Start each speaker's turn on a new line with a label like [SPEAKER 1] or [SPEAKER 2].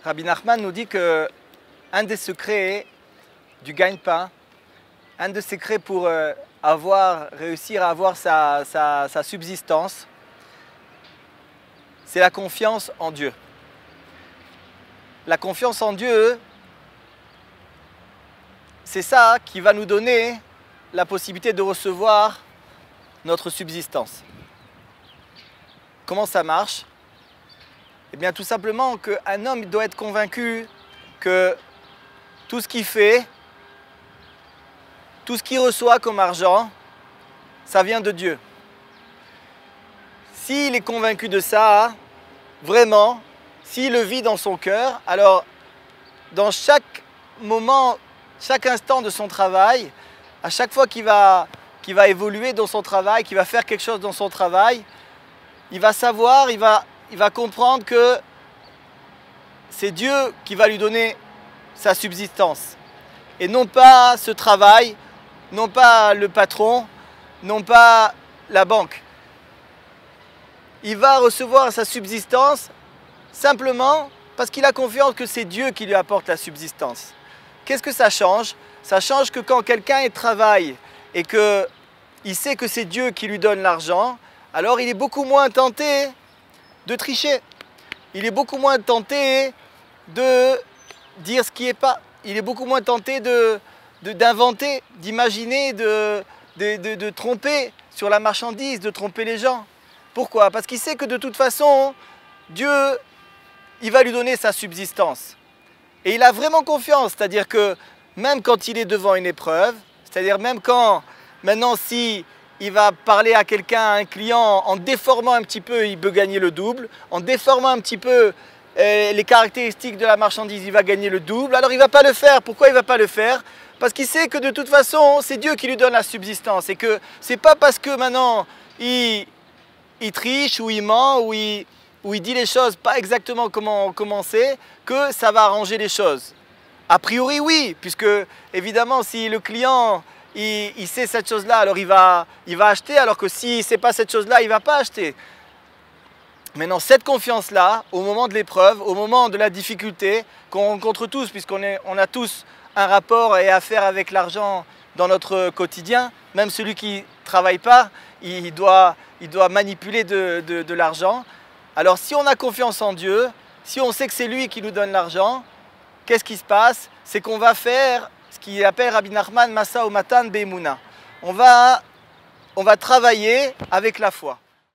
[SPEAKER 1] Rabbi Nachman nous dit que un des secrets du gagne-pain, un des secrets pour réussir à avoir sa subsistance, c'est la confiance en Dieu. La confiance en Dieu, c'est ça qui va nous donner la possibilité de recevoir notre subsistance. Comment ça marche? Eh bien, tout simplement qu'un homme doit être convaincu que tout ce qu'il fait, tout ce qu'il reçoit comme argent, ça vient de Dieu. S'il est convaincu de ça, vraiment, s'il le vit dans son cœur, alors dans chaque moment, chaque instant de son travail, à chaque fois qu'il va évoluer dans son travail, qu'il va faire quelque chose dans son travail, il va savoir, il va comprendre que c'est Dieu qui va lui donner sa subsistance. Et non pas ce travail, non pas le patron, non pas la banque. Il va recevoir sa subsistance simplement parce qu'il a confiance que c'est Dieu qui lui apporte la subsistance. Qu'est-ce que ça change? Ça change que quand quelqu'un travaille et qu'il sait que c'est Dieu qui lui donne l'argent, alors il est beaucoup moins tenté de tricher. Il est beaucoup moins tenté de dire ce qui n'est pas. Il est beaucoup moins tenté d'inventer, d'imaginer, de tromper sur la marchandise, de tromper les gens. Pourquoi? Parce qu'il sait que de toute façon, Dieu, il va lui donner sa subsistance. Et il a vraiment confiance, c'est-à-dire que même quand il est devant une épreuve, c'est-à-dire même quand, maintenant, si il va parler à quelqu'un, à un client, en déformant un petit peu, il peut gagner le double. En déformant un petit peu les caractéristiques de la marchandise, il va gagner le double. Alors il ne va pas le faire. Pourquoi il ne va pas le faire? Parce qu'il sait que de toute façon, c'est Dieu qui lui donne la subsistance. Et que ce n'est pas parce que maintenant, il triche, ou il ment, ou il dit les choses pas exactement comment c'est, que ça va arranger les choses. A priori, oui, puisque évidemment, si le client il sait cette chose-là, alors il va acheter, alors que s'il ne sait pas cette chose-là, il ne va pas acheter. Maintenant, cette confiance-là, au moment de l'épreuve, au moment de la difficulté, qu'on rencontre tous, puisqu'on a tous un rapport et affaire avec l'argent dans notre quotidien, même celui qui ne travaille pas, il doit manipuler de l'argent. Alors si on a confiance en Dieu, si on sait que c'est lui qui nous donne l'argent, qu'est-ce qui se passe? C'est qu'on va faire ce qu'il appelle Rabbi Nachman Masa ou Matan Be'emuna. On va travailler avec la foi.